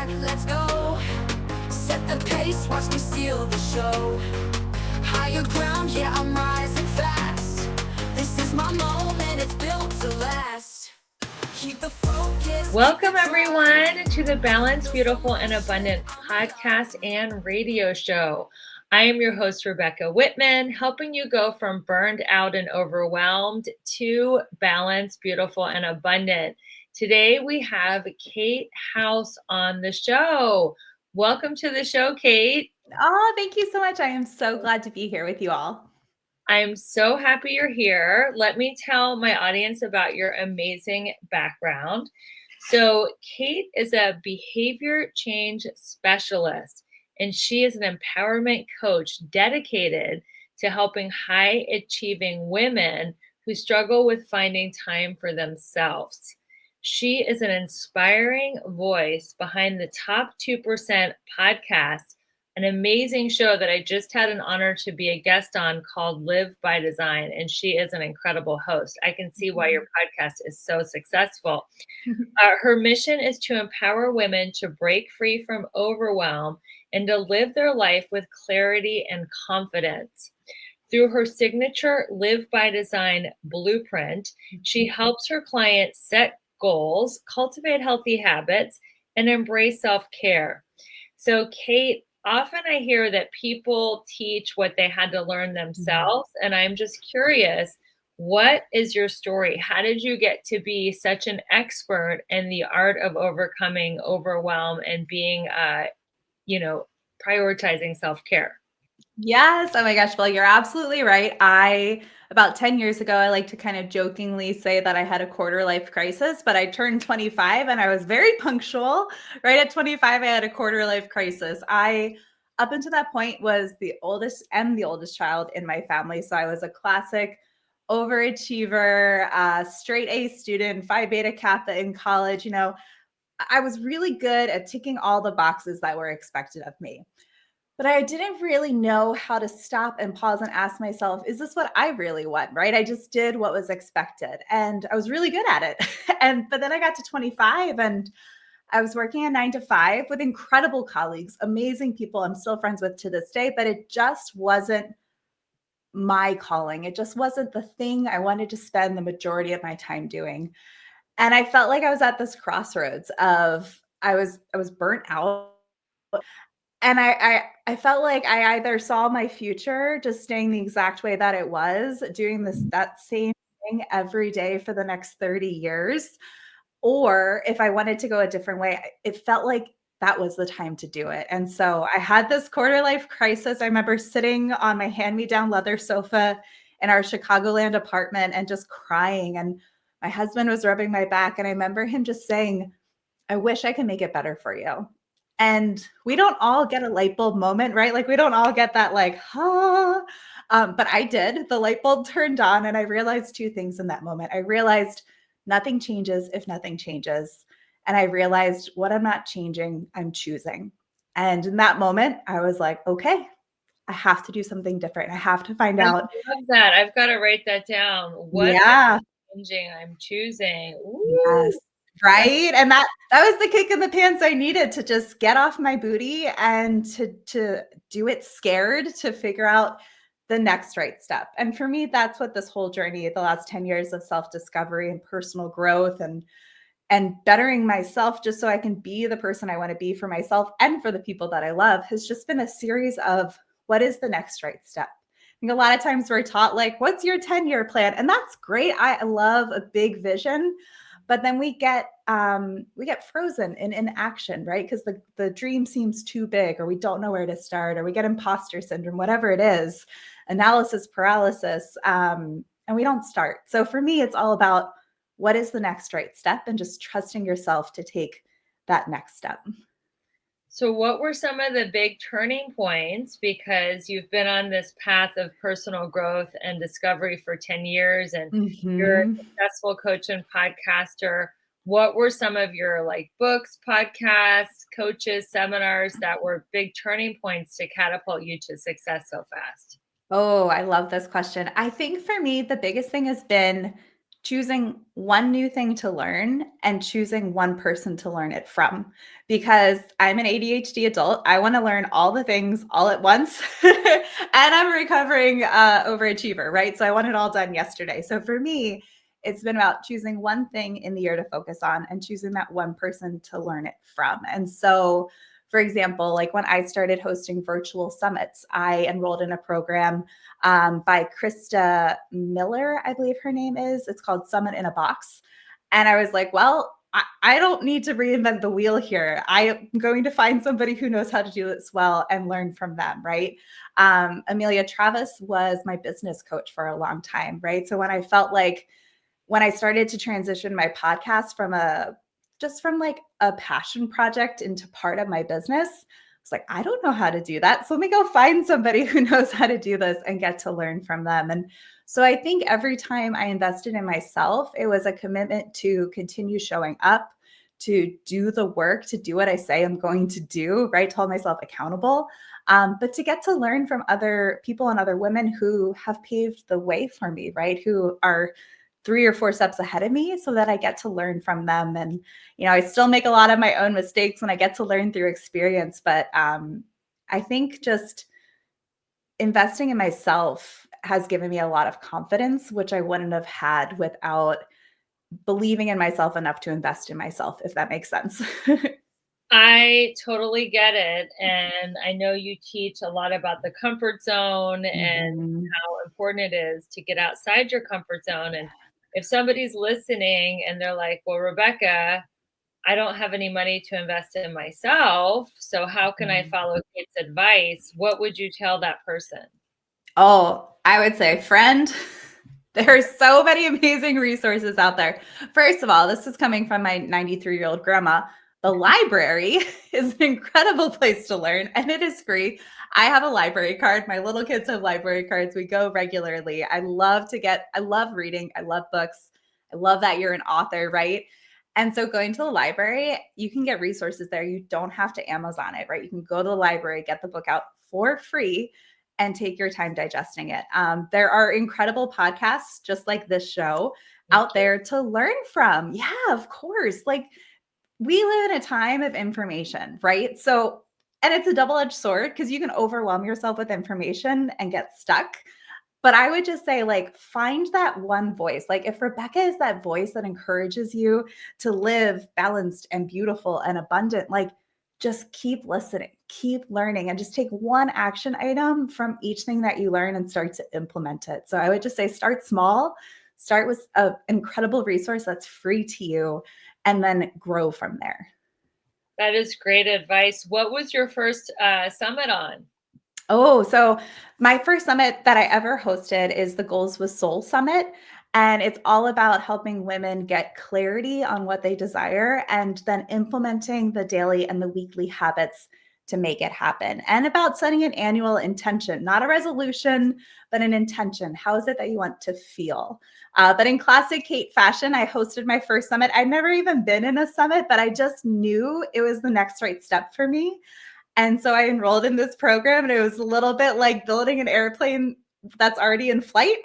back, let's go. Set the pace, watch me steal the show. Higher ground, yeah, I'm rising fast. This is my moment, it's built to last. Keep the focus. Welcome, everyone, to the Balanced, Beautiful, and Abundant podcast and radio show. I am your host, Rebecca Whitman, helping you go from burned out and overwhelmed to balanced, beautiful, and abundant. Today, we have Kate House on the show. Welcome to the show, Kate. Oh, thank you so much. I am so glad to be here with you all. I'm so happy you're here. Let me tell my audience about your amazing background. So, Kate is a behavior change specialist, and she is an empowerment coach dedicated to helping high achieving women who struggle with finding time for themselves. She is an inspiring voice behind the Top 2% podcast, an amazing show that I just had an honor to be a guest on called Live by Design. And she is an incredible host. I can see why your podcast is so successful. Her mission is to empower women to break free from overwhelm and to live their life with clarity and confidence. Through her signature Live by Design blueprint, she helps her clients set goals, cultivate healthy habits, and embrace self-care. So, Kate, often I hear that people teach what they had to learn themselves, and I'm just curious, what is your story? How did you get to be such an expert in the art of overcoming overwhelm and being, prioritizing self-care? Yes. Oh my gosh. Well, you're absolutely right. About 10 years ago, I like to kind of jokingly say that I had a quarter life crisis, but I turned 25 and I was very punctual. Right at 25, I had a quarter life crisis. Up until that point, was the oldest child in my family. So I was a classic overachiever, straight A student, Phi Beta Kappa in college. I was really good at ticking all the boxes that were expected of me. But I didn't really know how to stop and pause and ask myself, is this what I really want? Right? I just did what was expected and I was really good at it. But then I got to 25 and I was working a 9 to 5 with incredible colleagues, amazing people I'm still friends with to this day, but it just wasn't my calling. It just wasn't the thing I wanted to spend the majority of my time doing. And I felt like I was at this crossroads of I was burnt out. And I felt like I either saw my future just staying the exact way that it was, doing that same thing every day for the next 30 years, or if I wanted to go a different way, it felt like that was the time to do it. And so I had this quarter life crisis. I remember sitting on my hand-me-down leather sofa in our Chicagoland apartment and just crying. And my husband was rubbing my back. And I remember him just saying, I wish I could make it better for you. And we don't all get a light bulb moment, right? Like we don't all get that like, but I did. The light bulb turned on and I realized two things in that moment. I realized nothing changes if nothing changes. And I realized what I'm not changing, I'm choosing. And in that moment, I was like, okay, I have to do something different. I have to find I out. love that. I've got to write that down. What Yeah. I'm changing, I'm choosing. Ooh. Yes. Right. And that was the kick in the pants I needed to just get off my booty and to do it scared, to figure out the next right step. And for me, that's what this whole journey, the last 10 years of self-discovery and personal growth and bettering myself just so I can be the person I want to be for myself and for the people that I love, has just been a series of what is the next right step. I think a lot of times we're taught like, what's your 10-year plan? And that's great. I love a big vision. But then we get frozen in inaction, right? Because the dream seems too big, or we don't know where to start, or we get imposter syndrome, whatever it is, analysis paralysis, and we don't start. So for me, it's all about what is the next right step and just trusting yourself to take that next step. So what were some of the big turning points? Because you've been on this path of personal growth and discovery for 10 years and you're a successful coach and podcaster. What were some of your like books, podcasts, coaches, seminars that were big turning points to catapult you to success so fast? Oh, I love this question. I think for me, the biggest thing has been choosing one new thing to learn and choosing one person to learn it from. Because I'm an ADHD adult, I want to learn all the things all at once. And I'm a recovering overachiever, right? So I want it all done yesterday. So for me, it's been about choosing one thing in the year to focus on and choosing that one person to learn it from. And so, for example, like when I started hosting virtual summits, I enrolled in a program by Krista Miller, I believe her name is. It's called Summit in a Box. And I was like, well, I don't need to reinvent the wheel here. I am going to find somebody who knows how to do this well and learn from them, right? Amelia Travis was my business coach for a long time, right? So when I felt like when I started to transition my podcast from like a passion project into part of my business, I was like, I don't know how to do that. So let me go find somebody who knows how to do this and get to learn from them. And so I think every time I invested in myself, it was a commitment to continue showing up, to do the work, to do what I say I'm going to do, right? To hold myself accountable. But to get to learn from other people and other women who have paved the way for me, right? Who are 3 or 4 steps ahead of me so that I get to learn from them. And, I still make a lot of my own mistakes and I get to learn through experience. But I think just investing in myself has given me a lot of confidence, which I wouldn't have had without believing in myself enough to invest in myself, if that makes sense. I totally get it. And I know you teach a lot about the comfort zone and Mhm. how important it is to get outside your comfort zone. And if somebody's listening and they're like, well, Rebecca, I don't have any money to invest in myself, so how can I follow Kate's advice? What would you tell that person? Oh, I would say, friend, there are so many amazing resources out there. First of all, this is coming from my 93-year-old grandma. The library is an incredible place to learn, and it is free. I have a library card. My little kids have library cards. We go regularly. I love reading. I love books. I love that you're an author, right? And so going to the library, you can get resources there. You don't have to Amazon it, right? You can go to the library, get the book out for free, and take your time digesting it. There are incredible podcasts just like this show out there to learn from. Yeah, of course. Like we live in a time of information, right? So, and it's a double-edged sword because you can overwhelm yourself with information and get stuck. But I would just say, like, find that one voice. Like, if Rebecca is that voice that encourages you to live balanced and beautiful and abundant, like, just keep listening, keep learning, and just take one action item from each thing that you learn and start to implement it. So I would just say, start small, start with an incredible resource that's free to you, and then grow from there. That is great advice. What was your first summit on? Oh, so my first summit that I ever hosted is the Goals with Soul Summit. And it's all about helping women get clarity on what they desire and then implementing the daily and the weekly habits to make it happen. And about setting an annual intention, not a resolution, but an intention. How is it that you want to feel? But in classic Kate fashion, I hosted my first summit. I'd never even been in a summit, but I just knew it was the next right step for me. And so I enrolled in this program, and it was a little bit like building an airplane that's already in flight.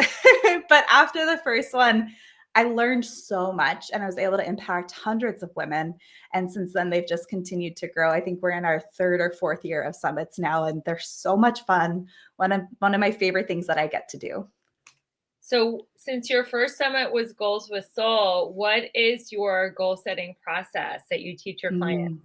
But after the first one, I learned so much and I was able to impact hundreds of women. And since then, they've just continued to grow. I think we're in our 3rd or 4th year of summits now, and they're so much fun. One of my favorite things that I get to do. So, since your first summit was Goals with Soul, what is your goal setting process that you teach your clients?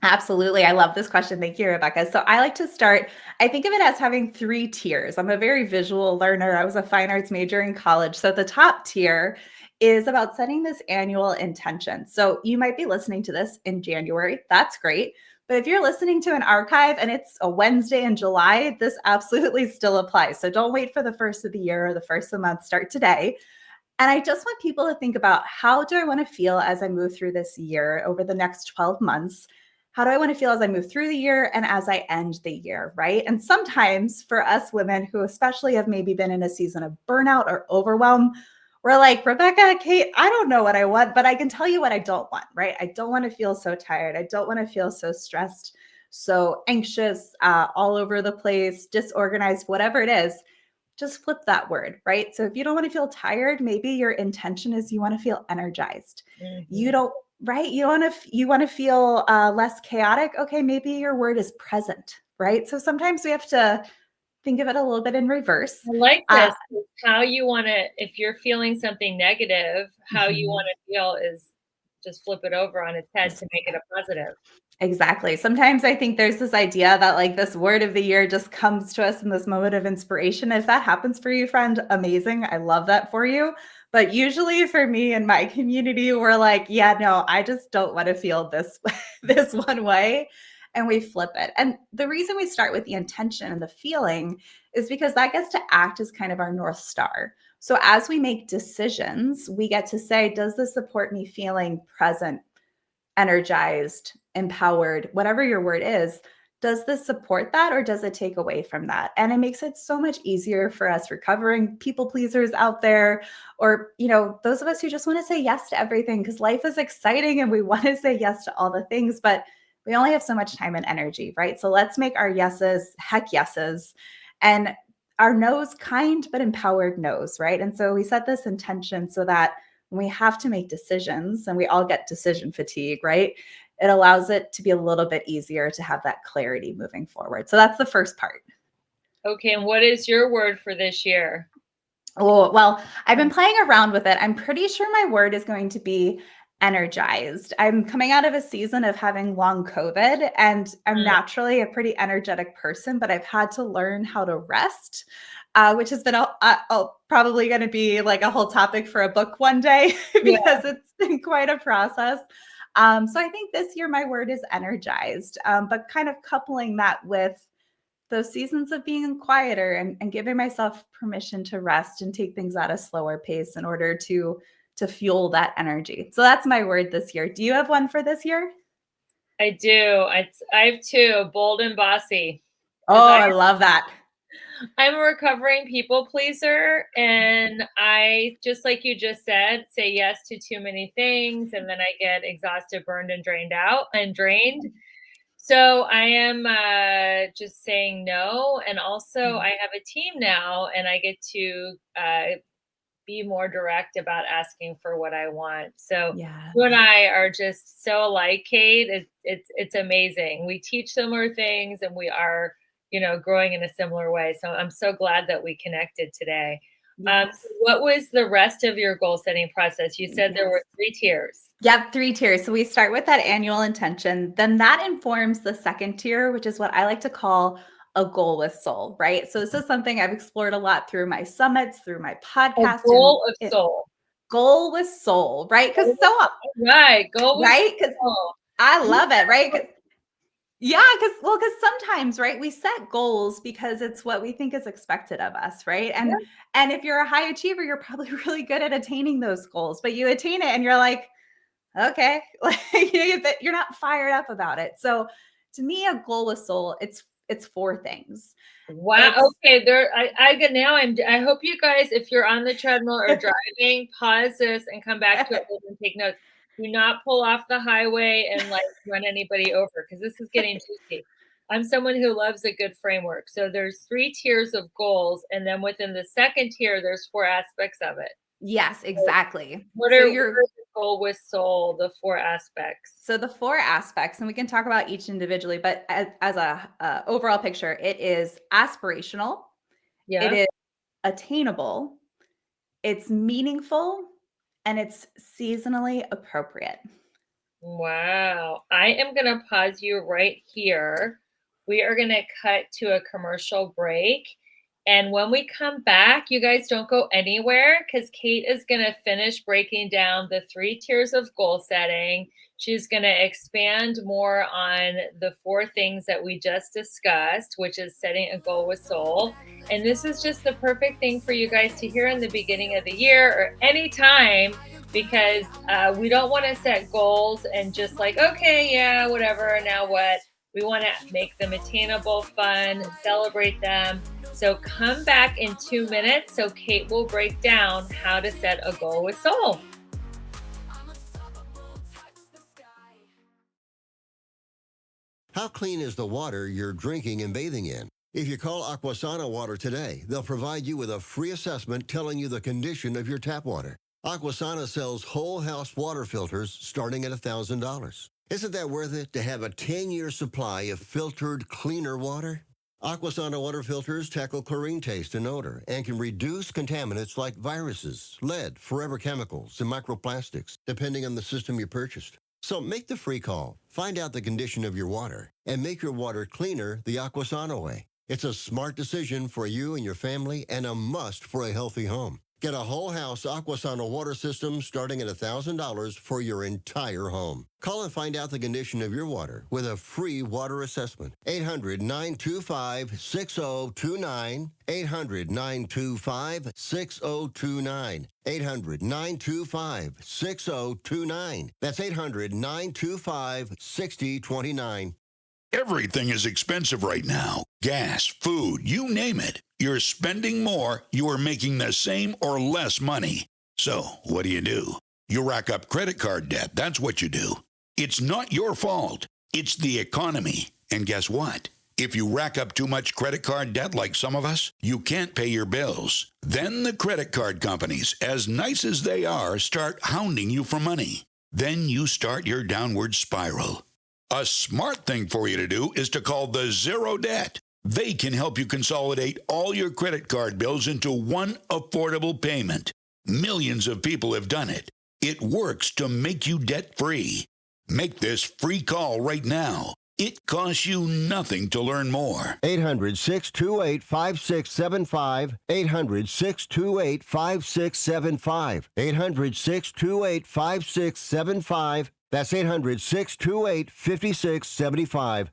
Absolutely. I love this question. Thank you, Rebecca. So I like to start, I think of it as having 3 tiers. I'm a very visual learner. I was a fine arts major in college. So the top tier is about setting this annual intention. So you might be listening to this in January. That's great. But if you're listening to an archive and it's a Wednesday in July, this absolutely still applies. So don't wait for the first of the year or the first of the month. Start today. And I just want people to think about, how do I want to feel as I move through this year over the next 12 months? How do I want to feel as I move through the year and as I end the year, right? And sometimes for us women who especially have maybe been in a season of burnout or overwhelm, we're like, Rebecca, Kate, I don't know what I want, but I can tell you what I don't want, right? I don't want to feel so tired. I don't want to feel so stressed, so anxious, all over the place, disorganized, whatever it is. just flip that word, right? So if you don't want to feel tired, maybe your intention is you want to feel energized. You Mhm. don't, right? You want to feel less chaotic. Okay, maybe your word is present, right? So sometimes we have to think of it a little bit in reverse. I like Uh, this. How you wanna if you're feeling something negative, how you mhm. wanna feel is just flip it over on its head Just to make it a positive. exactly. Sometimes I think there's this idea that like this word of the year just comes to us in this moment of inspiration. If that happens for you, friend, amazing. I love that for you. But usually for me and my community, we're like, yeah, no, I just don't want to feel this this one way. And we flip it. And the reason we start with the intention and the feeling is because that gets to act as kind of our North Star. So as we make decisions, we get to say, does this support me feeling present, energized, empowered, whatever your word is, does this support that or does it take away from that? And it makes it so much easier for us recovering people pleasers out there, or, those of us who just want to say yes to everything because life is exciting and we want to say yes to all the things, but we only have so much time and energy, right? So let's make our yeses heck yeses and our no's kind but empowered no's, right? And so we set this intention so that when we have to make decisions, and we all get decision fatigue, right? It allows it to be a little bit easier to have that clarity moving forward. So that's the first part. Okay, and what is your word for this year? Oh, well, I've been playing around with it. I'm pretty sure my word is going to be energized. I'm coming out of a season of having long COVID, and I'm Mm, naturally a pretty energetic person, but I've had to learn how to rest, which has been probably going to be like a whole topic for a book one day yeah. because it's been quite a process. So I think this year my word is energized, but kind of coupling that with those seasons of being quieter and giving myself permission to rest and take things at a slower pace in order to fuel that energy. So that's my word this year. Do you have one for this year? I do. I have 2, bold and bossy, because Oh, I love that. I'm a recovering people pleaser, and I, just like you just said, say yes to too many things, and then I get exhausted, burned, and drained. So I am just saying no, and also Mhm. I have a team now, and I get to be more direct about asking for what I want. So Yeah. you and I are just so alike, Kate. It's amazing. We teach similar things, and we are, growing in a similar way. So I'm so glad that we connected today. So Yes. what was the rest of your goal setting process? You said there Yes. were 3 tiers. Yep, 3 tiers. So we start with that annual intention. Then that informs the second tier, which is what I like to call a goal with soul, right? So this is something I've explored a lot through my summits, through my A podcast, and goal of it, soul. goal with soul, right? Because Goal with soul. Right. Goal with right? Because soul. I You love it, right? 'Cause yeah, because sometimes, right, we set goals because it's what we think is expected of us, right? And if you're a high achiever, you're probably really good at attaining those goals, but you attain it and you're like, okay, like you're not fired up about it. So to me, a goal with soul, it's 4 things. Wow, It's okay, I get now I hope you guys, if you're on the treadmill or driving, pause this and come back to it later and take notes. Do not pull off the highway and, like, run anybody over because this is getting juicy. I'm someone who loves a good framework. So there's 3 tiers of goals, and then within the 2nd tier, there's 4 aspects of it. yes, So exactly. what So are what you're are the goal with soul, the 4 aspects? so the 4 aspects, and we can talk about each individually, but as a overall picture, it is aspirational, it Yeah? is attainable, it's meaningful, and it's seasonally appropriate. Wow. I am going to pause you right here. We are going to cut to a commercial break. And when we come back, you guys don't go anywhere because Kate is going to finish breaking down the 3 tiers of goal setting. She's going to expand more on the 4 things that we just discussed, which is setting a goal with soul. And this is just the perfect thing for you guys to hear in the beginning of the year or anytime because we don't want to set goals and just like, okay, yeah, whatever, now what? We want to make them attainable, fun, celebrate them. So come back in 2 minutes so Kate will break down how to set a goal with soul. How clean is the water you're drinking and bathing in? If you call Aquasana Water today, they'll provide you with a free assessment telling you the condition of your tap water. Aquasana sells whole house water filters starting at $1,000. Isn't that worth it to have a 10-year supply of filtered, cleaner water? Aquasana water filters tackle chlorine taste and odor and can reduce contaminants like viruses, lead, forever chemicals, and microplastics, depending on the system you purchased. So make the free call, find out the condition of your water, and make your water cleaner the Aquasana way. It's a smart decision for you and your family and a must for a healthy home. Get a whole house Aquasana water system starting at $1,000 for your entire home. Call and find out the condition of your water with a free water assessment. 800-925-6029. 800-925-6029. 800-925-6029. That's 800-925-6029. Everything is expensive right now. Gas, food, you name it. You're spending more, you are making the same or less money. So, what do? You rack up credit card debt. That's what you do. It's not your fault. It's the economy. And guess what? If you rack up too much credit card debt like some of us, you can't pay your bills. Then the credit card companies, as nice as they are, start hounding you for money. Then you start your downward spiral. A smart thing for you to do is to call the Zero Debt. They can help you consolidate all your credit card bills into one affordable payment. Millions of people have done it. It works to make you debt-free. Make this free call right now. It costs you nothing to learn more. 800-628-5675. 800-628-5675. 800-628-5675. That's 800-628-5675.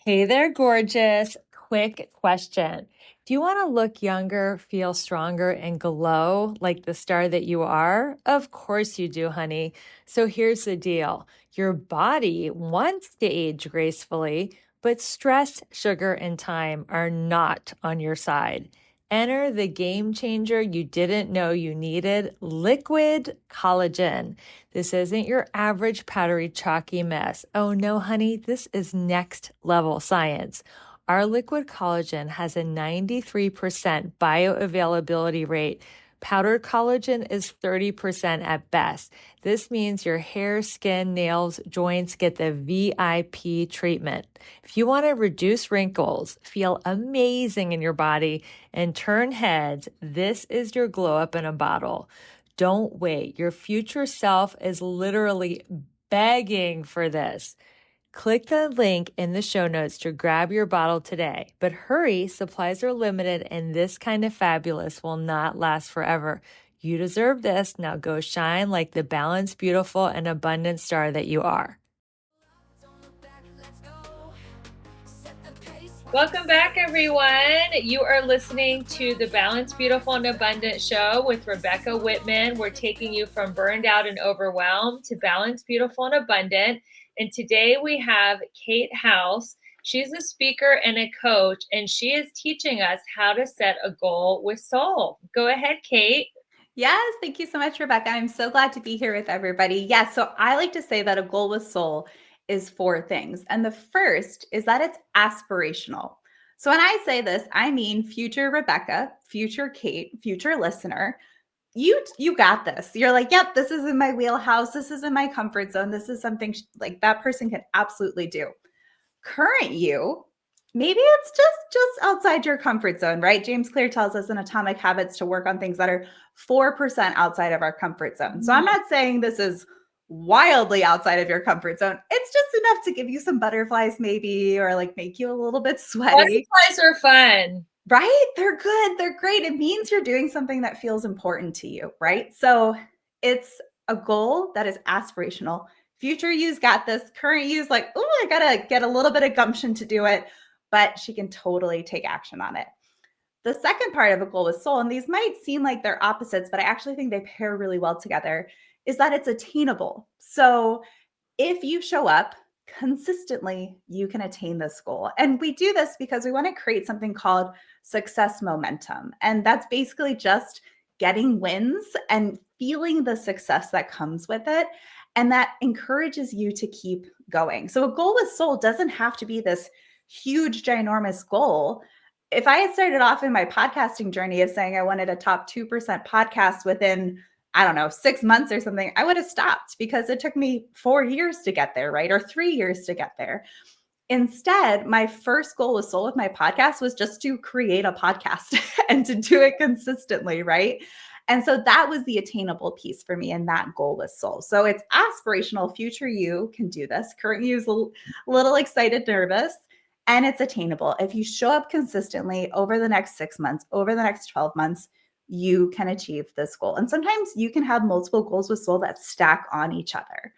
Hey there, gorgeous. Quick question. Do you want to look younger, feel stronger, and glow like the star that you are? Of course you do, honey. So here's the deal. Your body wants to age gracefully, but stress, sugar, and time are not on your side. Enter the game changer you didn't know you needed, liquid collagen. This isn't your average powdery chalky mess. Oh no, honey, this is next level science. Our liquid collagen has a 93% bioavailability rate. Powdered collagen is 30% at best. This means your hair, skin, nails, joints get the VIP treatment. If you want to reduce wrinkles, feel amazing in your body, and turn heads, this is your glow up in a bottle. Don't wait. Your future self is literally begging for this. Click the link in the show notes to grab your bottle today. But hurry, supplies are limited and this kind of fabulous will not last forever. You deserve this. Now go shine like the balanced, beautiful, and abundant star that you are. Welcome back, everyone. You are listening to the Balanced, Beautiful, and Abundant Show with Rebecca Whitman. We're taking you from burned out and overwhelmed to balanced, beautiful, and abundant. And today we have Kate House. She's a speaker and a coach, and she is teaching us how to set a goal with soul. Go ahead, Kate. Yes, thank you so much, Rebecca. I'm so glad to be here with everybody. Yes, so I like to say that a goal with soul is 4 things. And the first is that it's aspirational. So when I say this, I mean future Rebecca, future Kate, future listener. You got this. You're like, yep, this is in my wheelhouse. This is in my comfort zone. This is something like that person can absolutely do. Current you, maybe it's just outside your comfort zone, right? James Clear tells us in Atomic Habits to work on things that are 4% outside of our comfort zone. So I'm not saying this is wildly outside of your comfort zone. It's just enough to give you some butterflies maybe, or like make you a little bit sweaty. Butterflies are fun. Right? They're good. They're great. It means you're doing something that feels important to you, right? So it's a goal that is aspirational. Future you's got this. Current you's like, oh, I gotta get a little bit of gumption to do it, but she can totally take action on it. The second part of a goal with soul, and these might seem like they're opposites, but I actually think they pair really well together, is that it's attainable. So if you show up consistently, you can attain this goal. And we do this because we want to create something called success momentum. And that's basically just getting wins and feeling the success that comes with it. And that encourages you to keep going. So a goal with soul doesn't have to be this huge, ginormous goal. If I had started off in my podcasting journey of saying I wanted a top 2% podcast within, I don't know, 6 months or something, I would have stopped because it took me 4 years to get there, right? Or 3 years to get there. Instead, my first goal with Soul with my podcast was just to create a podcast and to do it consistently, right? And so that was the attainable piece for me, and that goal was Soul. So it's aspirational. Future you can do this. Current you is a little excited, nervous, and it's attainable. If you show up consistently over the next 6 months, over the next 12 months, you can achieve this goal. And sometimes you can have multiple goals with Soul that stack on each other.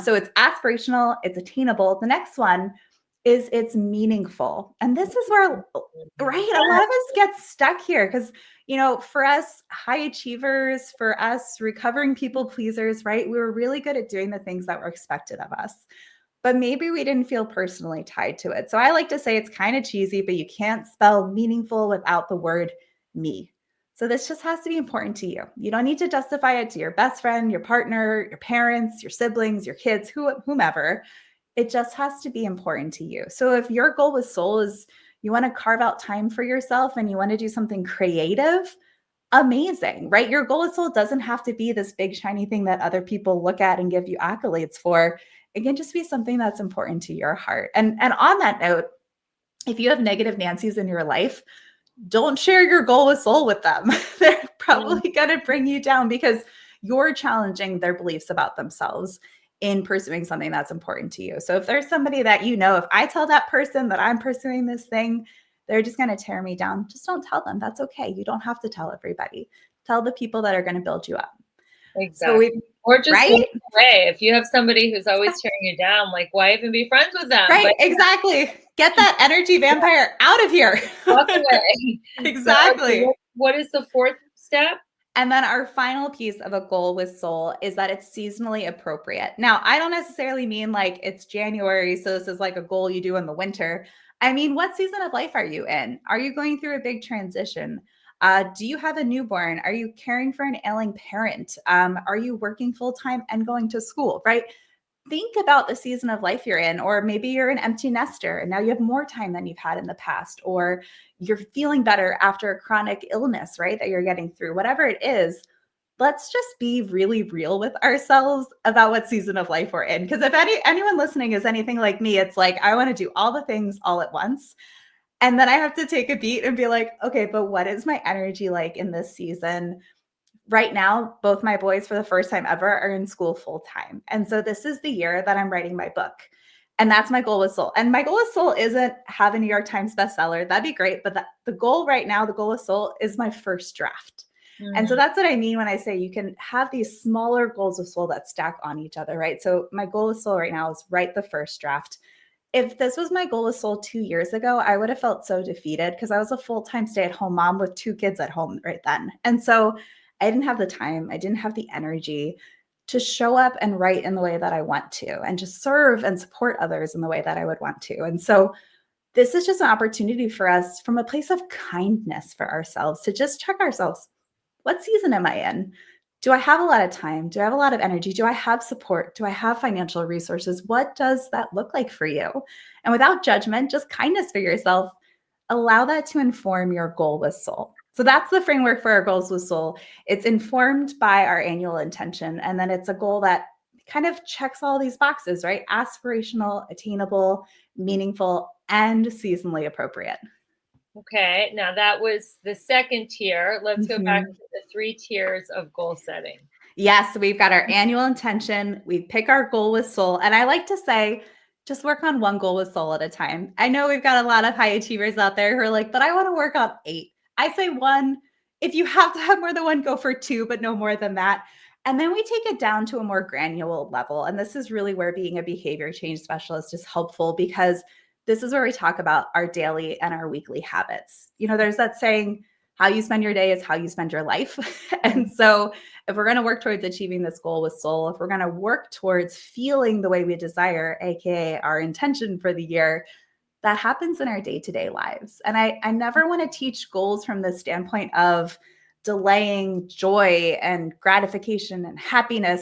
So it's aspirational, it's attainable. The next one is it's meaningful. And this is where, right, a lot of us get stuck here because, for us high achievers, for us recovering people pleasers, right, we were really good at doing the things that were expected of us. But maybe we didn't feel personally tied to it. So I like to say it's kind of cheesy, but you can't spell meaningful without the word me. So this just has to be important to you. You don't need to justify it to your best friend, your partner, your parents, your siblings, your kids, whomever. It just has to be important to you. So if your goal with Soul is you want to carve out time for yourself and you want to do something creative, amazing, right? Your goal with Soul doesn't have to be this big shiny thing that other people look at and give you accolades for. It can just be something that's important to your heart. And on that note, if you have negative Nancy's in your life, don't share your goal with Soul with them. They're probably going to bring you down because you're challenging their beliefs about themselves in pursuing something that's important to you. So if there's somebody that if I tell that person that I'm pursuing this thing, they're just going to tear me down. Just don't tell them. That's okay. You don't have to tell everybody. Tell the people that are going to build you up. Exactly. So or just right? walk away. If you have somebody who's always tearing you down, like why even be friends with them? Right, exactly. Get that energy vampire out of here. Walk away. Exactly. So, what is the fourth step? And then our final piece of a goal with Soul is that it's seasonally appropriate. Now, I don't necessarily mean like it's January, so this is like a goal you do in the winter. I mean, what season of life are you in? Are you going through a big transition? Do you have a newborn? Are you caring for an ailing parent? Are you working full time and going to school, right? Think about the season of life you're in, or maybe you're an empty nester and now you have more time than you've had in the past, or you're feeling better after a chronic illness, right? That you're getting through, whatever it is. Let's just be really real with ourselves about what season of life we're in. Because if anyone listening is anything like me, it's like, I want to do all the things all at once. And then I have to take a beat and be like, okay, but what is my energy like in this season? Right now, both my boys for the first time ever are in school full time. And so this is the year that I'm writing my book. And that's my goal with Soul. And my goal with Soul isn't have a New York Times bestseller. That'd be great. But the goal right now, the goal with Soul is my first draft. And so that's what I mean when I say you can have these smaller goals with Soul that stack on each other, right? So my goal with Soul right now is write the first draft. If this was my goal with Soul 2 years ago, I would have felt so defeated because I was a full-time stay-at-home mom with 2 kids at home right then. And so I didn't have the time, I didn't have the energy to show up and write in the way that I want to, and just serve and support others in the way that I would want to. And so this is just an opportunity for us from a place of kindness for ourselves to just check ourselves. What season am I in? Do I have a lot of time? Do I have a lot of energy? Do I have support? Do I have financial resources? What does that look like for you? And without judgment, just kindness for yourself, allow that to inform your goal with Soul. So that's the framework for our goals with Soul. It's informed by our annual intention. And then it's a goal that kind of checks all these boxes, right? Aspirational, attainable, meaningful, and seasonally appropriate. Okay, now that was the second tier. Let's go back to the 3 tiers of goal setting. Yes, we've got our annual intention. We pick our goal with Soul. And I like to say, just work on one goal with Soul at a time. I know we've got a lot of high achievers out there who are like, but I want to work on 8. I say 1. If you have to have more than 1, go for 2, but no more than that. And then we take it down to a more granular level. And this is really where being a behavior change specialist is helpful, because this is where we talk about our daily and our weekly habits. There's that saying, how you spend your day is how you spend your life. And so if we're going to work towards achieving this goal with Soul, if we're going to work towards feeling the way we desire, AKA our intention for the year, that happens in our day-to-day lives. And I never want to teach goals from the standpoint of delaying joy and gratification and happiness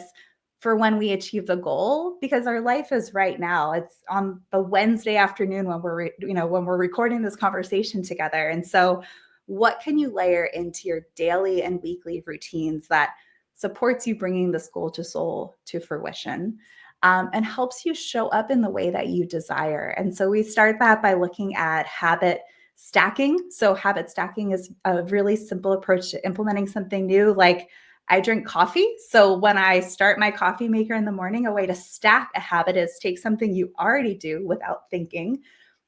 for when we achieve the goal, because our life is right now. It's on the Wednesday afternoon when when we're recording this conversation together. And so what can you layer into your daily and weekly routines that supports you bringing this goal to soul to fruition, and helps you show up in the way that you desire? And so we start that by looking at habit stacking. So habit stacking is a really simple approach to implementing something new. Like, I drink coffee. So when I start my coffee maker in the morning, a way to stack a habit is take something you already do without thinking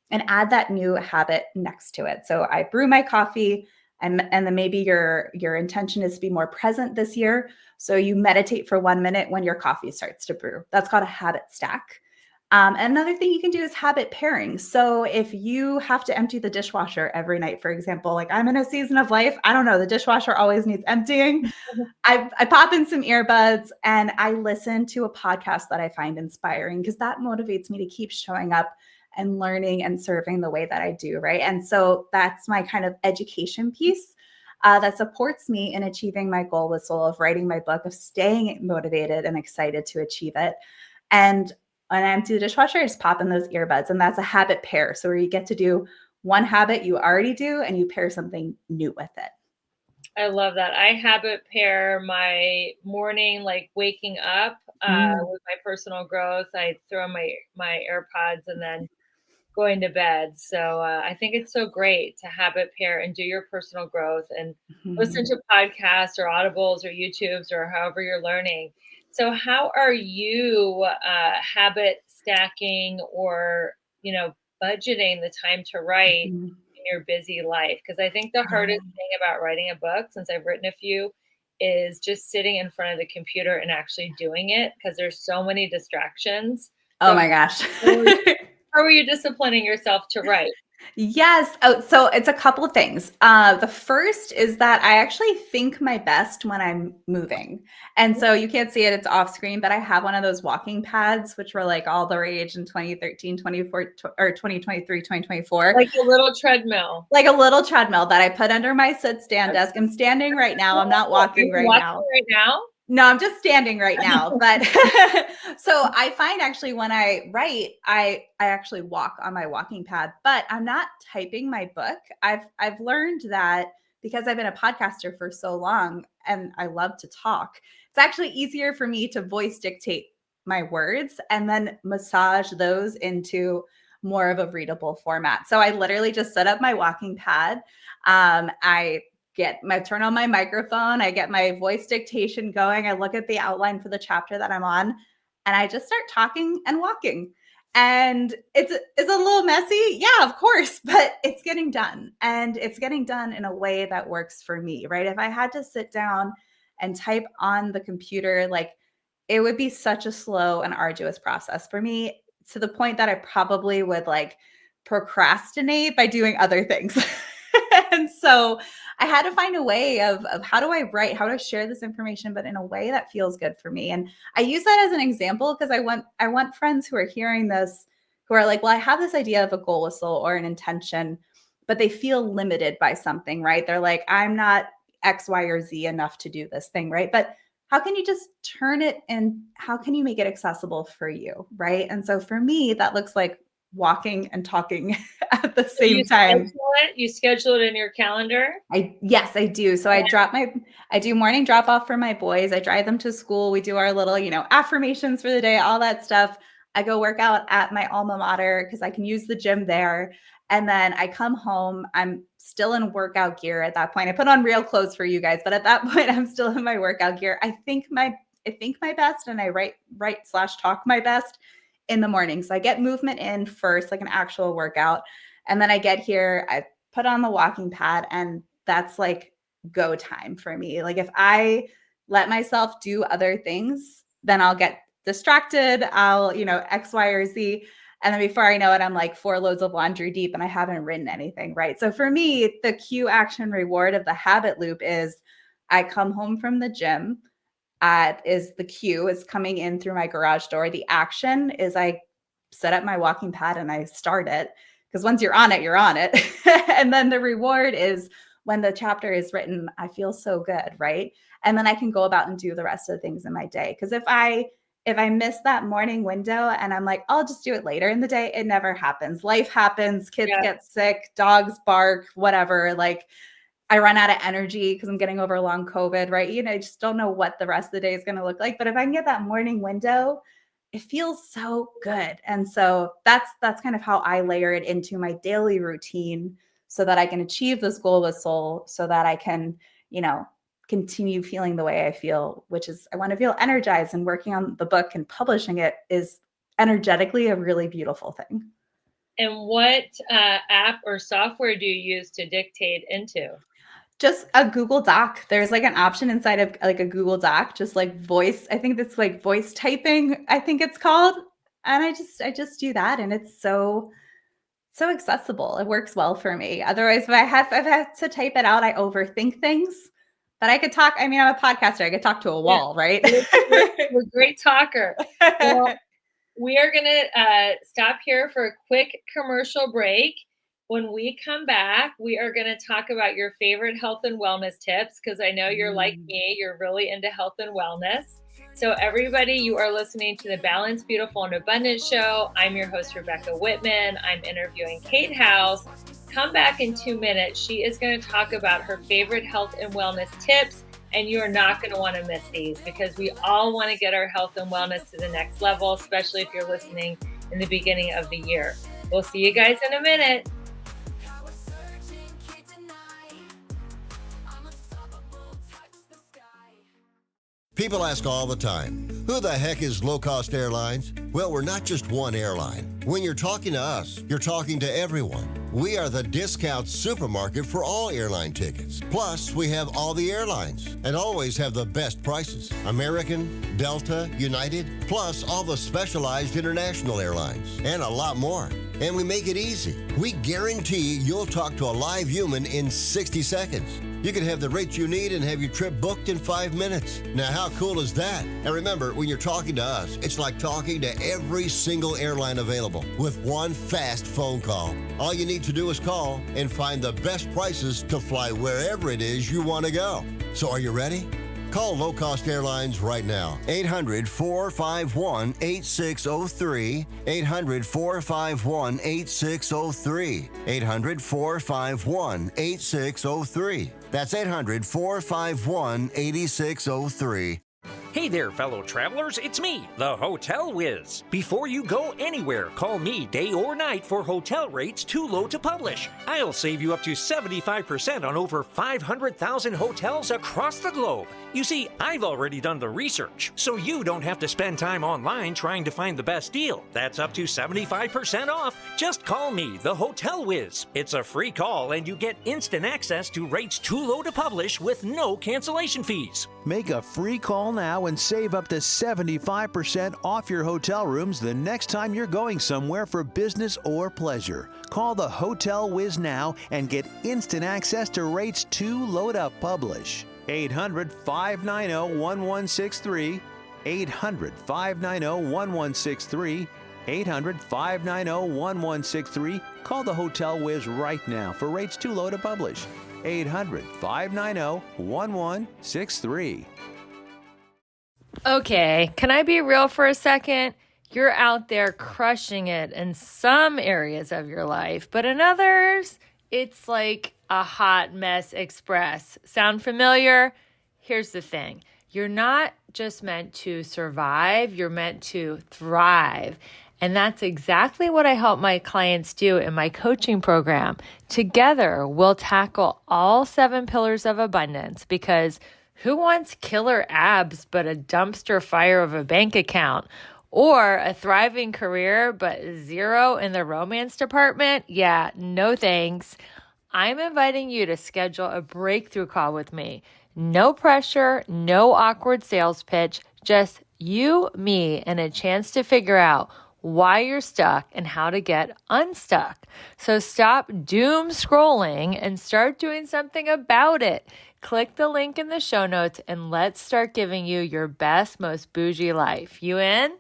and add that new habit next to it. So I brew my coffee, and then maybe your intention is to be more present this year. So you meditate for 1 minute when your coffee starts to brew. That's called a habit stack. Another thing you can do is habit pairing. So if you have to empty the dishwasher every night, for example, like I'm in a season of life, I don't know, the dishwasher always needs emptying. I pop in some earbuds and I listen to a podcast that I find inspiring, because that motivates me to keep showing up and learning and serving the way that I do, right? And so that's my kind of education piece that supports me in achieving my goal with soul, of writing my book, of staying motivated and excited to achieve it. And when I empty the dishwasher, I just pop in those earbuds, and that's a habit pair. So where you get to do one habit you already do and you pair something new with it. I love that. I habit pair my morning, like waking up, with my personal growth. I throw on my AirPods and then going to bed. So I think it's so great to habit pair and do your personal growth and listen Mhm. to podcasts or audibles or YouTubes or however you're learning. So how are you habit stacking or, budgeting the time to write Mhm. in your busy life? Because I think the hardest thing about writing a book, since I've written a few, is just sitting in front of the computer and actually doing it, because there's so many distractions. Oh So my gosh. how are you disciplining yourself to write? Yes. Oh, so it's a couple of things. The first is that I actually think my best when I'm moving. And so you can't see it, it's off screen, but I have one of those walking pads, which were like all the rage in 2013, 24, or 2023, 2024. Like a little treadmill. Like a little treadmill that I put under my sit stand desk. I'm standing right now. I'm not Are walking you right walking now. right now? No, I'm just standing right now. But so I find actually when I write, I actually walk on my walking pad, but I'm not typing my book. I've learned that because I've been a podcaster for so long and I love to talk, it's actually easier for me to voice dictate my words and then massage those into more of a readable format. So I literally just set up my walking pad. I turn on my microphone, I get my voice dictation going, I look at the outline for the chapter that I'm on, and I just start talking and walking. And it's a little messy, yeah, of course, but it's getting done, and it's getting done in a way that works for me, right? If I had to sit down and type on the computer, like, it would be such a slow and arduous process for me, to the point that I probably would like procrastinate by doing other things. And so I had to find a way of how do I write, how do I share this information, but in a way that feels good for me. And I use that as an example because I want friends who are hearing this, who are like, well, I have this idea of a goal whistle or an intention, but they feel limited by something, right? They're like, I'm not X, Y, or Z enough to do this thing, right? But how can you just turn it, and how can you make it accessible for you, right? And so for me, that looks like walking and talking at the So you same time. schedule it? You schedule it in your calendar? Yes, I do. So I do morning drop off for my boys. I drive them to school. We do our little, affirmations for the day, all that stuff. I go work out at my alma mater because I can use the gym there. And then I come home. I'm still in workout gear at that point. I put on real clothes for you guys, but at that point, I'm still in my workout gear. I think my best, and I write/talk my best in the morning. So I get movement in first, like an actual workout. And then I get here, I put on the walking pad, and that's like go time for me. Like if I let myself do other things, then I'll get distracted. I'll, X, Y, or Z. And then before I know it, I'm like 4 loads of laundry deep and I haven't written anything, right? So for me, the cue, action, reward of the habit loop is I come home from the gym. Is the cue is coming in through my garage door. The action is I set up my walking pad and I start it, because once you're on it, you're on it. And then the reward is when the chapter is written, I feel so good, right? And then I can go about and do the rest of the things in my day. Because if I if I miss that morning window and I'm like, I'll just do it later in the day, it never happens. Life happens, kids Yeah. get sick, dogs bark, whatever. Like I run out of energy because I'm getting over long COVID, right? I just don't know what the rest of the day is going to look like. But if I can get that morning window, it feels so good. And so that's kind of how I layer it into my daily routine so that I can achieve this goal with soul, so that I can, continue feeling the way I feel, which is I want to feel energized, and working on the book and publishing it is energetically a really beautiful thing. And what app or software do you use to dictate into? Just a Google Doc. There's like an option inside of like a Google Doc, just like voice. I think that's like voice typing, I think it's called. And I just do that, and it's so accessible. It works well for me. Otherwise, if I've had to type it out, I overthink things. But I could talk. I mean, I'm a podcaster. I could talk to a wall, right? You're a great talker. Well, we are going to stop here for a quick commercial break. When we come back, we are going to talk about your favorite health and wellness tips, because I know you're like me, you're really into health and wellness. So everybody, you are listening to the Balanced, Beautiful, and Abundant Show. I'm your host, Rebecca Whitman. I'm interviewing Kate House. Come back in 2 minutes. She is going to talk about her favorite health and wellness tips. And you are not going to want to miss these, because we all want to get our health and wellness to the next level, especially if you're listening in the beginning of the year. We'll see you guys in a minute. People ask all the time, who the heck is Low Cost Airlines? Well, we're not just one airline. When you're talking to us, you're talking to everyone. We are the discount supermarket for all airline tickets. Plus, we have all the airlines and always have the best prices. American, Delta, United, plus all the specialized international airlines, and a lot more. And we make it easy. We guarantee you'll talk to a live human in 60 seconds. You can have the rates you need and have your trip booked in 5 minutes. Now, how cool is that? And remember, when you're talking to us, it's like talking to every single airline available with one fast phone call. All you need to do is call and find the best prices to fly wherever it is you want to go. So are you ready? Call Low Cost Airlines right now. 800-451-8603. 800-451-8603. 800-451-8603. That's 800-451-8603. Hey there, fellow travelers, it's me, the Hotel Whiz. Before you go anywhere, call me day or night for hotel rates too low to publish. I'll save you up to 75% on over 500,000 hotels across the globe. You see, I've already done the research, so you don't have to spend time online trying to find the best deal. That's up to 75% off. Just call me, the Hotel Whiz. It's a free call, and you get instant access to rates too low to publish with no cancellation fees. Make a free call now and save up to 75% off your hotel rooms the next time you're going somewhere for business or pleasure. Call the Hotel Whiz now and get instant access to rates too low to publish. 800-590-1163. 800-590-1163. 800-590-1163. Call the Hotel Whiz right now for rates too low to publish. 800-590-1163. Okay, can I be real for a second? You're out there crushing it in some areas of your life, but in others, it's like a hot mess express. Sound familiar? Here's the thing. You're not just meant to survive, you're meant to thrive. And that's exactly what I help my clients do in my coaching program. Together, we'll tackle all 7 pillars of abundance, because who wants killer abs but a dumpster fire of a bank account? Or a thriving career but 0 in the romance department? Yeah, no thanks. I'm inviting you to schedule a breakthrough call with me. No pressure, no awkward sales pitch, just you, me, and a chance to figure out why you're stuck and how to get unstuck. So stop doom scrolling and start doing something about it. Click the link in the show notes and let's start giving you your best, most bougie life. You in?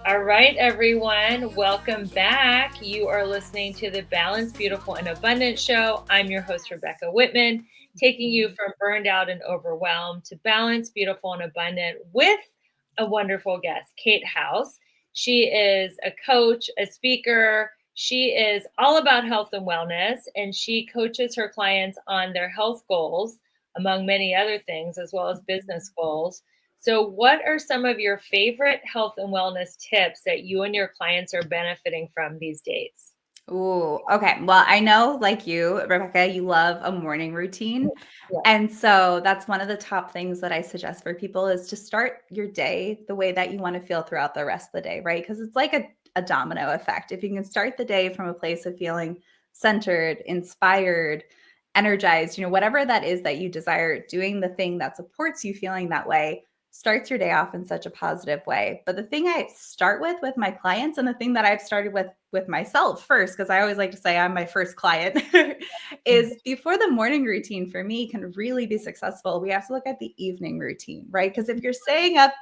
All right, everyone, welcome back. You are listening to the Balanced, Beautiful, and Abundant Show. I'm your host, Rebecca Whitman. taking you from burned out and overwhelmed to balanced, beautiful, and abundant with a wonderful guest, Kate House. She is a coach, a speaker. She is all about health and wellness, and she coaches her clients on their health goals, among many other things, as well as business goals. So, what are some of your favorite health and wellness tips that you and your clients are benefiting from these days? Ooh, okay. Well, I know, like you, Rebecca, you love a morning routine. Yeah. And so that's one of the top things that I suggest for people is to start your day the way that you want to feel throughout the rest of the day, right? Because it's like a domino effect. If you can start the day from a place of feeling centered, inspired, energized, whatever that is that you desire, doing the thing that supports you feeling that way starts your day off in such a positive way. But the thing I start with my clients, and the thing that I've started with myself first, because I always like to say I'm my first client, is before the morning routine for me can really be successful, we have to look at the evening routine, right? Because if you're staying up,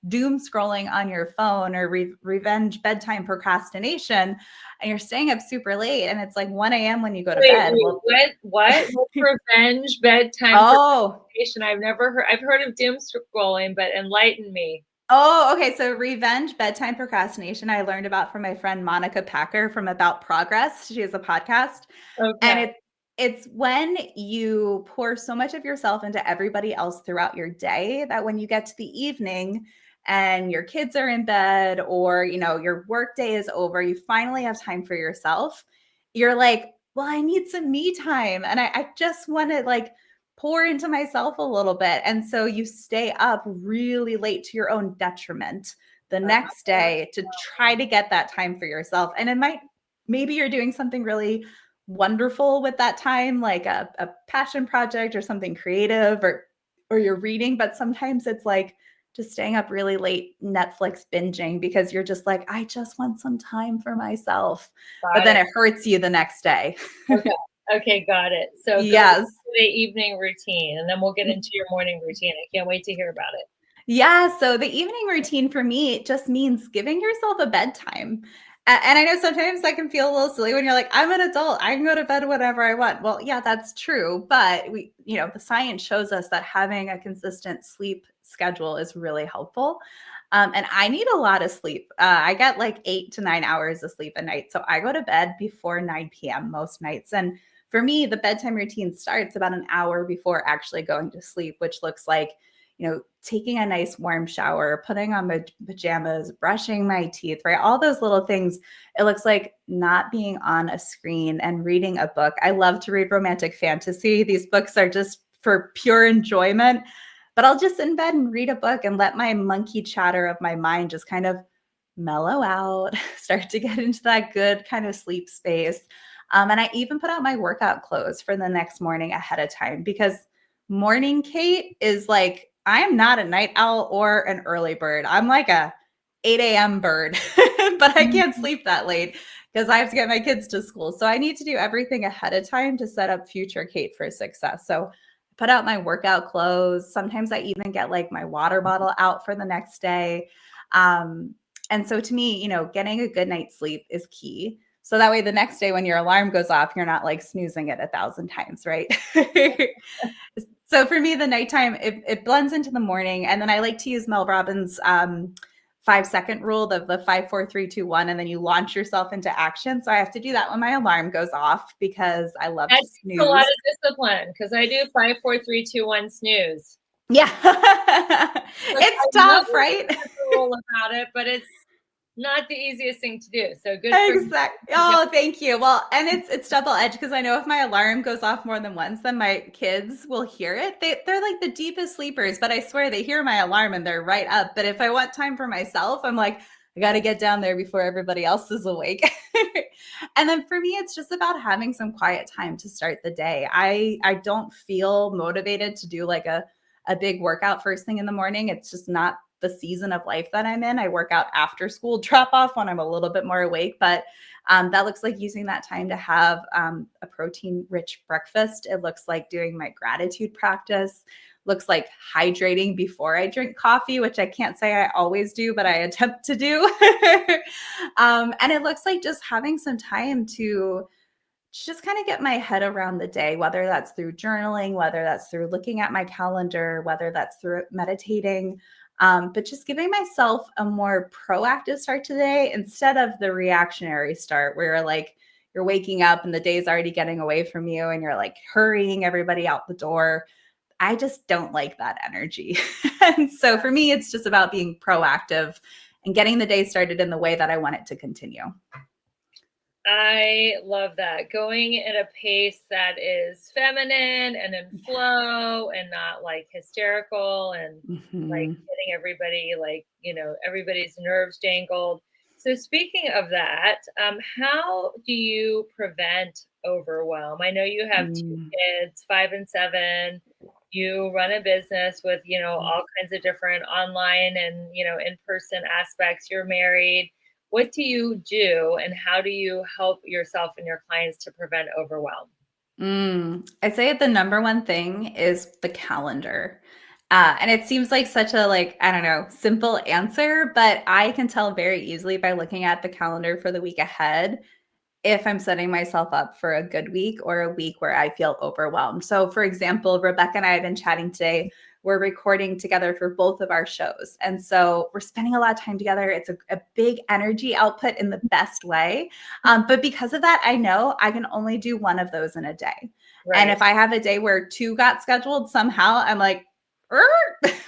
doom scrolling on your phone or revenge bedtime procrastination, and you're staying up super late and it's like 1 a.m. when you go to bed. Well, What? What's revenge bedtime oh, procrastination? I've never heard. I've heard of doom scrolling, but enlighten me. Oh, okay. So revenge bedtime procrastination, I learned about from my friend Monica Packer from About Progress. She has a podcast. And Okay. it's when you pour so much of yourself into everybody else throughout your day that when you get to the evening and your kids are in bed or your work day is over, you finally have time for yourself. You're like, well, I need some me time. And I just want to like pour into myself a little bit. And so you stay up really late to your own detriment the next day to try to get that time for yourself. And maybe you're doing something really wonderful with that time, like a passion project or something creative, or you're reading, but sometimes it's like just staying up really late Netflix binging because you're just like, I just want some time for myself. But then it hurts you the next day. Okay. Okay, got it. So go Yes. to the evening routine and then we'll get into your morning routine. I can't wait to hear about it. Yeah. So the evening routine for me, it just means giving yourself a bedtime. And I know sometimes that can feel a little silly when you're like, I'm an adult, I can go to bed whenever I want. Well, yeah, that's true. But the science shows us that having a consistent sleep schedule is really helpful. And I need a lot of sleep. I get like 8 to 9 hours of sleep a night. So I go to bed before 9 p.m. most nights. And for me, the bedtime routine starts about an hour before actually going to sleep, which looks like taking a nice warm shower, putting on my pajamas, brushing my teeth, right? All those little things. It looks like not being on a screen and reading a book. I love to read romantic fantasy. These books are just for pure enjoyment, but I'll just sit in bed and read a book and let my monkey chatter of my mind just kind of mellow out, start to get into that good kind of sleep space. And I even put out my workout clothes for the next morning ahead of time because morning Kate is like, I am not a night owl or an early bird. I'm like a 8 a.m. bird, but I can't sleep that late because I have to get my kids to school. So I need to do everything ahead of time to set up future Kate for success. So I put out my workout clothes. Sometimes I even get like my water bottle out for the next day. And so to me, getting a good night's sleep is key. So that way the next day when your alarm goes off, you're not like snoozing it 1,000 times, right? So for me, the nighttime, it blends into the morning. And then I like to use Mel Robbins' 5-second rule of the 5, 4, 3, 2, 1, and then you launch yourself into action. So I have to do that when my alarm goes off because I love to snooze. That's a lot of discipline because I do 5, 4, 3, 2, 1 snooze. Yeah. It's tough, right? Rule about it, but it's not the easiest thing to do. So good. Exactly. Oh, thank you. Well, and it's double-edged because I know if my alarm goes off more than once, then my kids will hear it. They're like the deepest sleepers, but I swear they hear my alarm and they're right up. But if I want time for myself, I'm like, I got to get down there before everybody else is awake. And then for me, it's just about having some quiet time to start the day. I don't feel motivated to do like a big workout first thing in the morning. It's just not the season of life that I'm in. I work out after school drop off when I'm a little bit more awake, but that looks like using that time to have a protein rich breakfast. It looks like doing my gratitude practice, looks like hydrating before I drink coffee, which I can't say I always do, but I attempt to do. And it looks like just having some time to just kind of get my head around the day, whether that's through journaling, whether that's through looking at my calendar, whether that's through meditating, but just giving myself a more proactive start to the day instead of the reactionary start where like you're waking up and the day's already getting away from you and you're like hurrying everybody out the door. I just don't like that energy. And so for me, it's just about being proactive and getting the day started in the way that I want it to continue. I love that. Going at a pace that is feminine and in flow and not like hysterical and like Mhm. getting everybody like, everybody's nerves jangled. So speaking of that, how do you prevent overwhelm? I know you have two Mm. kids, 5 and 7. You run a business with, all kinds of different online and, in-person aspects. You're married. What do you do and how do you help yourself and your clients to prevent overwhelm? I'd say the number one thing is the calendar. And it seems like such a like, I don't know, simple answer, but I can tell very easily by looking at the calendar for the week ahead if I'm setting myself up for a good week or a week where I feel overwhelmed. So, for example, Rebecca and I have been chatting today. We're recording together for both of our shows. And so we're spending a lot of time together. It's a big energy output in the best way. But because of that, I know I can only do one of those in a day. And Right. if I have a day where two got scheduled, somehow I'm like,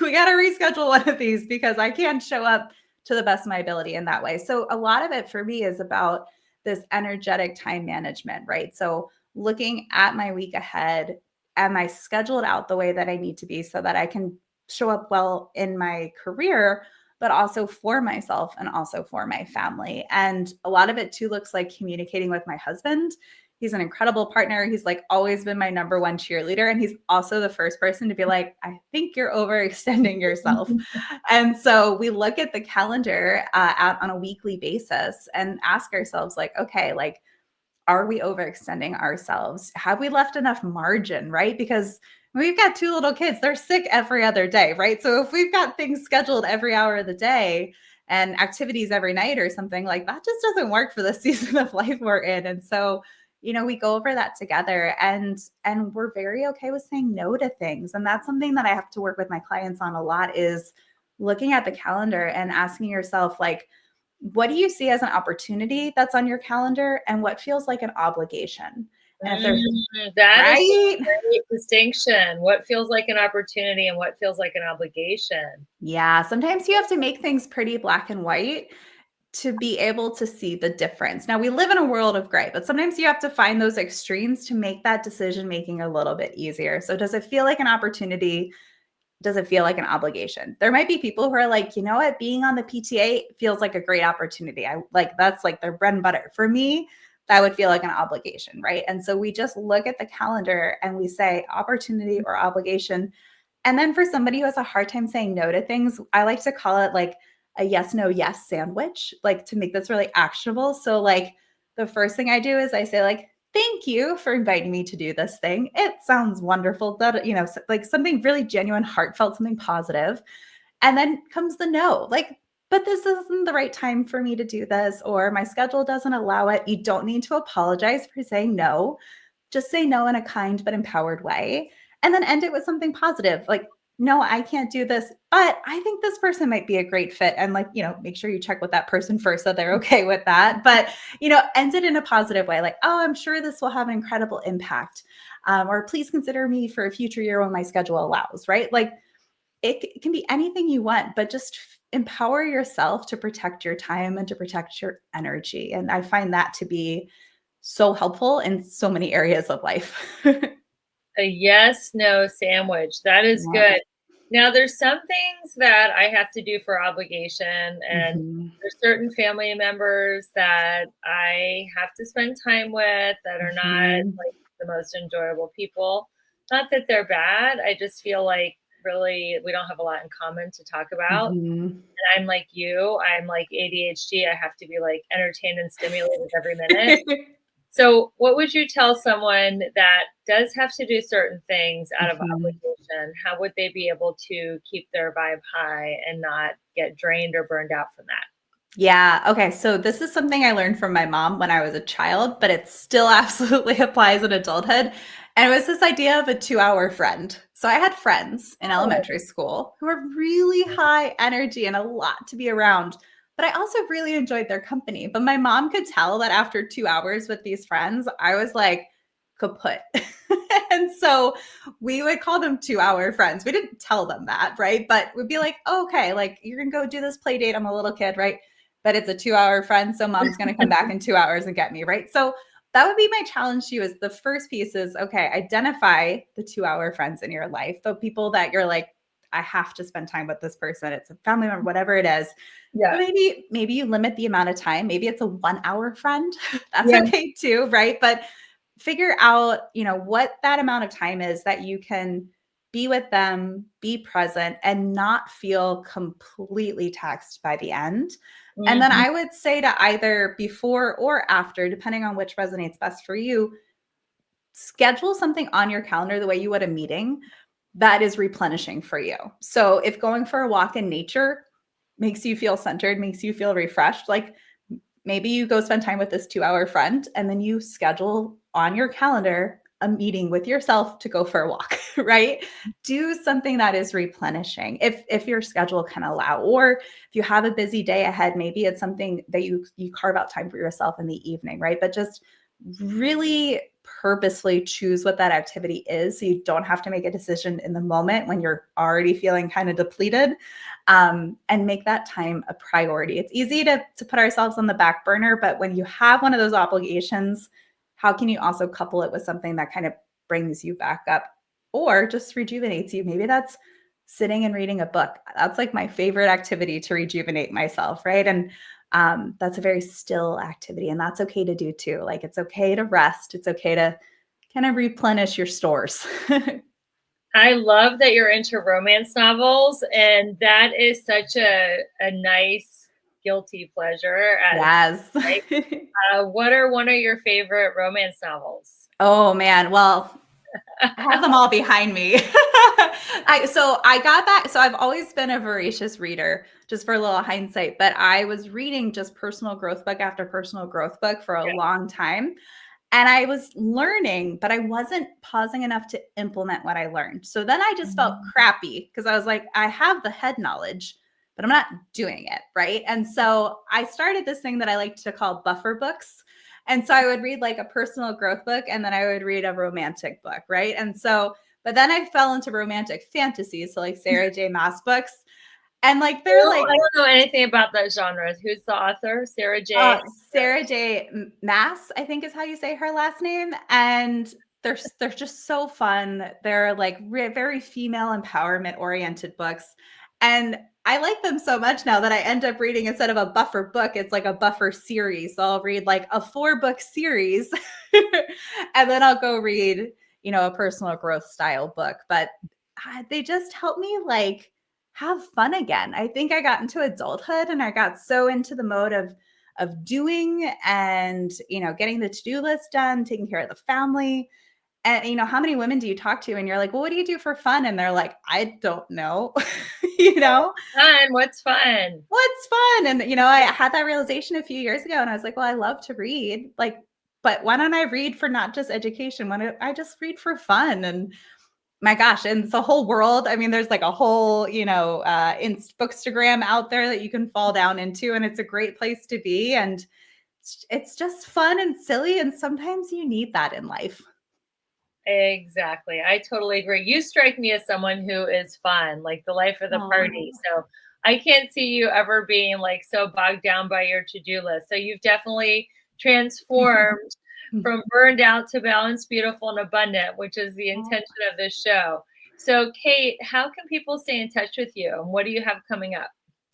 we got to reschedule one of these because I can't show up to the best of my ability in that way. So, a lot of it for me is about this energetic time management, right? So looking at my week ahead, am I scheduled out the way that I need to be so that I can show up well in my career, but also for myself and also for my family? And a lot of it too looks like communicating with my husband. He's an incredible partner. He's like always been my number one cheerleader. And he's also the first person to be like, I think you're overextending yourself. And so we look at the calendar out on a weekly basis and ask ourselves, like, okay, like, are we overextending ourselves? Have we left enough margin, right? Because we've got two little kids, they're sick every other day, right? So if we've got things scheduled every hour of the day and activities every night or something, like that just doesn't work for the season of life we're in. And so, we go over that together and we're very okay with saying no to things. And that's something that I have to work with my clients on a lot is looking at the calendar and asking yourself, like, what do you see as an opportunity that's on your calendar and what feels like an obligation? And if there's That is right? a great distinction. What feels like an opportunity and what feels like an obligation. Yeah, sometimes you have to make things pretty black and white to be able to see the difference. Now, we live in a world of gray, but sometimes you have to find those extremes to make that decision making a little bit easier. So, does it feel like an opportunity? Does it feel like an obligation? There might be people who are like, you know what, being on the PTA feels like a great opportunity. I like that's like their bread and butter. For me, that would feel like an obligation, right? And so we just look at the calendar and we say opportunity or obligation. And then for somebody who has a hard time saying no to things, I like to call it like a yes, no, yes sandwich, like to make this really actionable. So, like, the first thing I do is I say, like, thank you for inviting me to do this thing. It sounds wonderful. That, like something really genuine, heartfelt, something positive. And then comes the no, like, but this isn't the right time for me to do this, or my schedule doesn't allow it. You don't need to apologize for saying no. Just say no in a kind but empowered way. And then end it with something positive. Like, no, I can't do this, but I think this person might be a great fit. And like, make sure you check with that person first so they're okay with that. But, end it in a positive way. Like, oh, I'm sure this will have an incredible impact. Or please consider me for a future year when my schedule allows, right? Like, it can be anything you want, but just empower yourself to protect your time and to protect your energy. And I find that to be so helpful in so many areas of life. A yes, no sandwich. That is Yeah. good. Now, there's some things that I have to do for obligation, and Mhm. there's certain family members that I have to spend time with that are not Mhm. like the most enjoyable people. Not that they're bad. I just feel like really we don't have a lot in common to talk about. Mhm. And I'm like you, I'm like ADHD. I have to be like entertained and stimulated every minute. So, what would you tell someone that does have to do certain things out of Mhm. obligation? How would they be able to keep their vibe high and not get drained or burned out from that? Yeah. Okay. So this is something I learned from my mom when I was a child, but it still absolutely applies in adulthood. And it was this idea of a 2-hour friend. So I had friends in Oh, elementary school who were really high energy and a lot to be around, but I also really enjoyed their company. But my mom could tell that after 2 hours with these friends, I was like kaput. And so we would call them 2-hour friends. We didn't tell them that, right? But we'd be like, oh, okay, like you're gonna go do this play date. I'm a little kid, right? But it's a 2-hour friend. So mom's going to come back in 2 hours and get me, right? So that would be my challenge to you is the first piece is, okay, identify the 2-hour friends in your life, the people that you're like, I have to spend time with this person. It's a family member, whatever it is. yeah. But maybe you limit the amount of time. Maybe it's a 1-hour friend. That's Yeah. okay too, right? But figure out, what that amount of time is that you can be with them, be present, and not feel completely taxed by the end. And then Mhm. I would say to either before or after, depending on which resonates best for you, schedule something on your calendar the way you would a meeting that is replenishing for you. So if going for a walk in nature makes you feel centered, makes you feel refreshed, like maybe you go spend time with this 2-hour friend and then you schedule on your calendar a meeting with yourself to go for a walk, right? Do something that is replenishing if your schedule can allow, or if you have a busy day ahead, maybe it's something that you carve out time for yourself in the evening, right? But just really purposefully choose what that activity is so you don't have to make a decision in the moment when you're already feeling kind of depleted, and make that time a priority. It's easy to put ourselves on the back burner, but when you have one of those obligations, how can you also couple it with something that kind of brings you back up or just rejuvenates you? Maybe that's sitting and reading a book. That's like my favorite activity to rejuvenate myself, right? And that's a very still activity, and that's okay to do too. Like it's okay to rest. It's okay to kind of replenish your stores. I love that you're into romance novels, and that is such a nice guilty pleasure as Yes. right? What are one of your favorite romance novels? Oh man. Well, I have them all behind me. I got that. So I've always been a voracious reader, just for a little hindsight, but I was reading just personal growth book after personal growth book for a long time. And I was learning, but I wasn't pausing enough to implement what I learned. So then I just felt crappy because I was like, I have the head knowledge, but I'm not doing it. Right. And so I started this thing that I like to call buffer books. And so I would read like a personal growth book and then I would read a romantic book. Right. And so, but then I fell into romantic fantasy. So like Sarah J. Maas books. And like they're Well, like I don't know anything about that genre. Who's the author? Sarah Uh, J. Sarah J. Mass, I think is how you say her last name, and they're just so fun. They're like very female empowerment oriented books, and I like them so much now that I end up reading instead of a buffer book, it's like a buffer series. So I'll read like a 4-book series, and then I'll go read a personal growth style book. But they just help me like have fun again. I think I got into adulthood and I got so into the mode of doing and getting the to-do list done, taking care of the family. And how many women do you talk to and you're like, well, what do you do for fun? And they're like, I don't know. you know Fun. What's fun? what's fun? And I had that realization a few years ago and I was like, well, I love to read, like, but why don't I read for not just education? Why don't I just read for fun? And my gosh, and it's a whole world. I mean, there's like a whole, Bookstagram out there that you can fall down into, and it's a great place to be. And it's just fun and silly, and sometimes you need that in life. Exactly. I totally agree. You strike me as someone who is fun, like the life of the party. Oh. So I can't see you ever being like so bogged down by your to-do list. So you've definitely transformed from burned out to balanced, beautiful, and abundant, which is the intention of this show. So, Kate, how can people stay in touch with you? And what do you have coming up?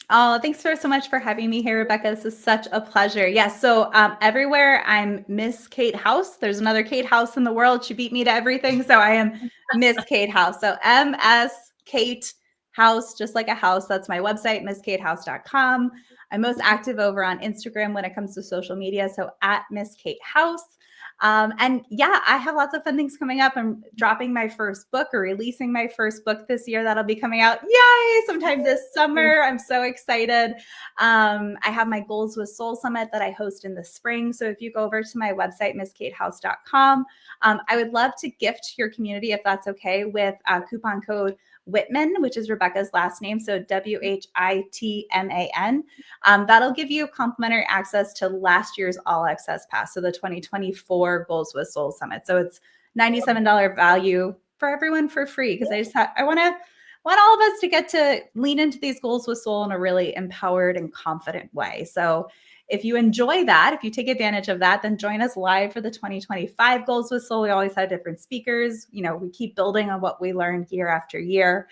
Oh, thanks so much for having me here, Rebecca. This is such a pleasure. Yes, so everywhere I'm Miss Kate House. There's another Kate House in the world. She beat me to everything, so I am Miss Kate House. So MS Kate House, just like a house. That's my website, misskatehouse.com. I'm most active over on Instagram when it comes to social media, so at Miss Kate House. And yeah, I have lots of fun things coming up. I'm dropping my first book or releasing my first book this year. That'll be coming out, yay, sometime this summer. I'm so excited. I have my Goals with Soul Summit that I host in the spring. So if you go over to my website, misskatehouse.com, I would love to gift your community, if that's okay, with coupon code Whitman, which is Rebecca's last name. So WHITMAN. That'll give you complimentary access to last year's All Access Pass. So the 2024 Goals with Soul Summit. So it's $97 value for everyone for free, because I want all of us to get to lean into these goals with soul in a really empowered and confident way. So if you enjoy that, if you take advantage of that, then join us live for the 2025 Goals with Soul. We always have different speakers. You know, we keep building on what we learned year after year.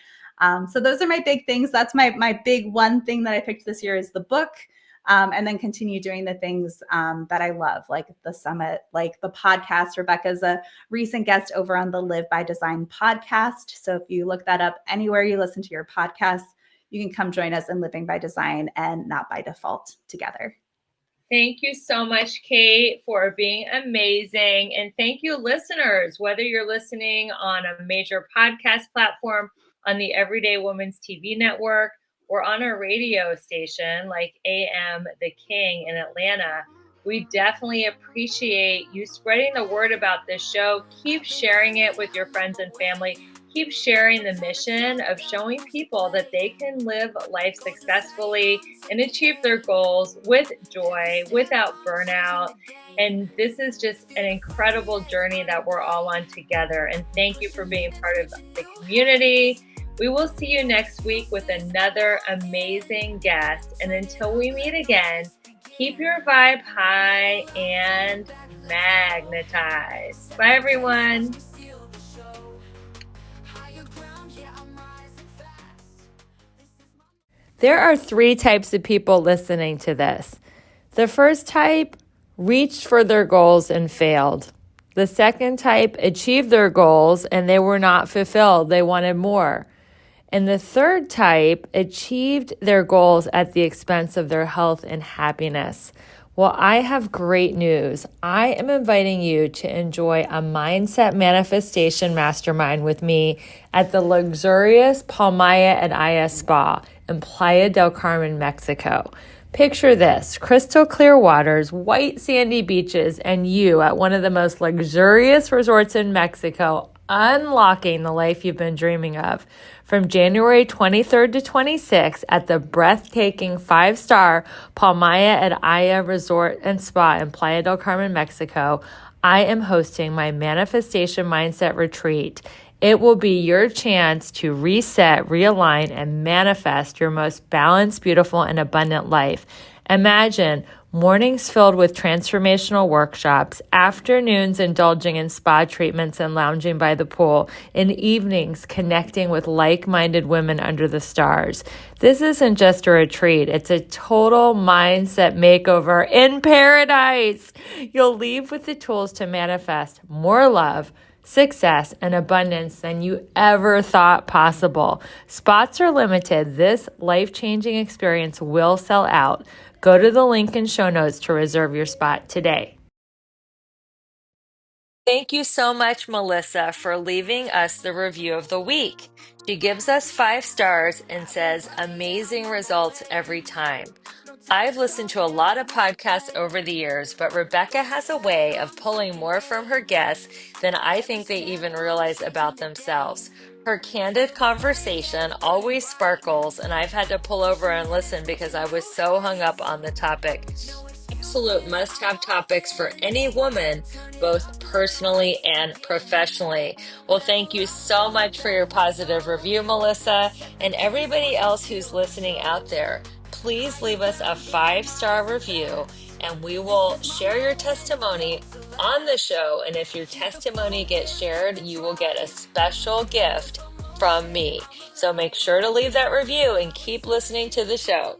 So those are my big things. That's my big one thing that I picked this year is the book. And then continue doing the things that I love, like the summit, like the podcast. Rebecca's a recent guest over on the Live by Design podcast. So if you look that up anywhere you listen to your podcasts, you can come join us in Living by Design and Not by Default together. Thank you so much, Kate, for being amazing. And thank you, listeners, whether you're listening on a major podcast platform, on the Everyday Woman's TV network, or on a radio station like AM The King in Atlanta. We definitely appreciate you spreading the word about this show. Keep sharing it with your friends and family. Keep sharing the mission of showing people that they can live life successfully and achieve their goals with joy, without burnout. And this is just an incredible journey that we're all on together. And thank you for being part of the community. We will see you next week with another amazing guest. And until we meet again, keep your vibe high and magnetized. Bye, everyone. There are 3 types of people listening to this. The first type reached for their goals and failed. The second type achieved their goals and they were not fulfilled. They wanted more. And the third type achieved their goals at the expense of their health and happiness. Well, I have great news. I am inviting you to enjoy a mindset manifestation mastermind with me at the luxurious Palmaya at Aya Spa in Playa del Carmen, Mexico. Picture this: crystal clear waters, white sandy beaches, and you at one of the most luxurious resorts in Mexico, unlocking the life you've been dreaming of. From January 23rd to 26th at the breathtaking 5-star Palmaya at Aya Resort and Spa in Playa del Carmen, Mexico, I am hosting my Manifestation Mindset Retreat. It will be your chance to reset, realign, and manifest your most balanced, beautiful, and abundant life. Imagine mornings filled with transformational workshops, afternoons indulging in spa treatments and lounging by the pool, and evenings connecting with like-minded women under the stars. This isn't just a retreat. It's a total mindset makeover in paradise. You'll leave with the tools to manifest more love, success, and abundance than you ever thought possible. Spots are limited. This life-changing experience will sell out. Go to the link in show notes to reserve your spot today. Thank you so much, Melissa, for leaving us the review of the week. She gives us 5 stars and says, amazing results every time. I've listened to a lot of podcasts over the years, but Rebecca has a way of pulling more from her guests than I think they even realize about themselves. Her candid conversation always sparkles, and I've had to pull over and listen because I was so hung up on the topic. Absolute must-have topics for any woman, both personally and professionally. Well, thank you so much for your positive review, Melissa, and everybody else who's listening out there. Please leave us a 5-star review and we will share your testimony on the show. And if your testimony gets shared, you will get a special gift from me. So make sure to leave that review and keep listening to the show.